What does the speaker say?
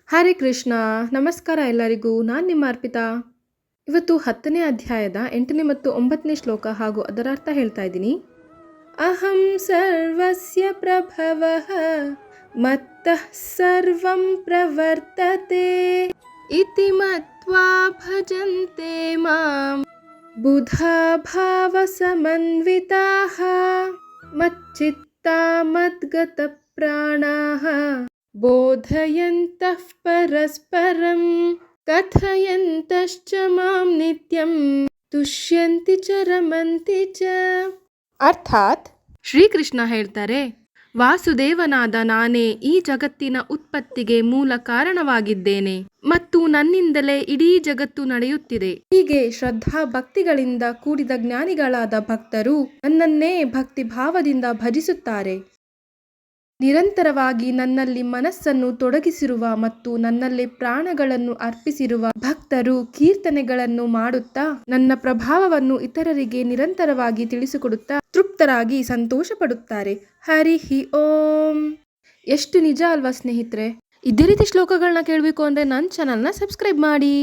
ಹರೇ ಕೃಷ್ಣ. ನಮಸ್ಕಾರ ಎಲ್ಲರಿಗೂ. ನಾನು ನಿಮ್ಮ ಅರ್ಪಿತಾ. ಇವತ್ತು 10ನೇ ಅಧ್ಯಾಯದ 8ನೇ ಮತ್ತು 9ನೇ ಶ್ಲೋಕ ಹಾಗೂ ಅದರ ಅರ್ಥ ಹೇಳ್ತಾ ಇದ್ದೀನಿ. ಅಹಂ ಸರ್ವಸ್ಯ ಪ್ರಭವಃ ಮತ್ತಃ ಸರ್ವಂ ಪ್ರವರ್ತತೆ ಇತಿ ಮತ್ವಾ ಭಜಂತೆ ಮಾಂ ಬುಧಾ ಭಾವ ಸಮನ್ವಿತಾಃ ಮಚ್ಚಿತ್ತಾ ಮದ್ಗತ ಪ್ರಾಣಾಃ ಬೋಧಯಂತಃ ಪರಸ್ಪರಂ ಕಥಯಂತಶ್ಚ ಮಾಂ ನಿತ್ಯಂ ತುಷ್ಯಂತಿ ಚ ರಮಂತಿ ಚ. ಅರ್ಥಾತ್ ಶ್ರೀಕೃಷ್ಣ ಹೇಳ್ತಾರೆ, ವಾಸುದೇವನಾದ ನಾನೇ ಈ ಜಗತ್ತಿನ ಉತ್ಪತ್ತಿಗೆ ಮೂಲ ಕಾರಣವಾಗಿದ್ದೇನೆ ಮತ್ತು ನನ್ನಿಂದಲೇ ಇಡೀ ಜಗತ್ತು ನಡೆಯುತ್ತಿದೆ. ಹೀಗೆ ಶ್ರದ್ಧಾ ಭಕ್ತಿಗಳಿಂದ ಕೂಡಿದ ಜ್ಞಾನಿಗಳಾದ ಭಕ್ತರು ನನ್ನನ್ನೇ ಭಕ್ತಿ ಭಾವದಿಂದ ಭಜಿಸುತ್ತಾರೆ. ನಿರಂತರವಾಗಿ ನನ್ನಲ್ಲಿ ಮನಸ್ಸನ್ನು ತೊಡಗಿಸಿರುವ ಮತ್ತು ನನ್ನಲ್ಲಿ ಪ್ರಾಣಗಳನ್ನು ಅರ್ಪಿಸಿರುವ ಭಕ್ತರು ಕೀರ್ತನೆಗಳನ್ನು ಮಾಡುತ್ತಾ ನನ್ನ ಪ್ರಭಾವವನ್ನು ಇತರರಿಗೆ ನಿರಂತರವಾಗಿ ತಿಳಿಸಿಕೊಡುತ್ತಾ ತೃಪ್ತರಾಗಿ ಸಂತೋಷ ಪಡುತ್ತಾರೆ. ಹರಿ ಓಂ. ಎಷ್ಟು ನಿಜ ಅಲ್ವಾ ಸ್ನೇಹಿತರೆ? ಇದೇ ರೀತಿ ಶ್ಲೋಕಗಳನ್ನ ಕೇಳಬೇಕು ಅಂದರೆ ನನ್ನ ಚಾನಲ್ನ ಸಬ್ಸ್ಕ್ರೈಬ್ ಮಾಡಿ.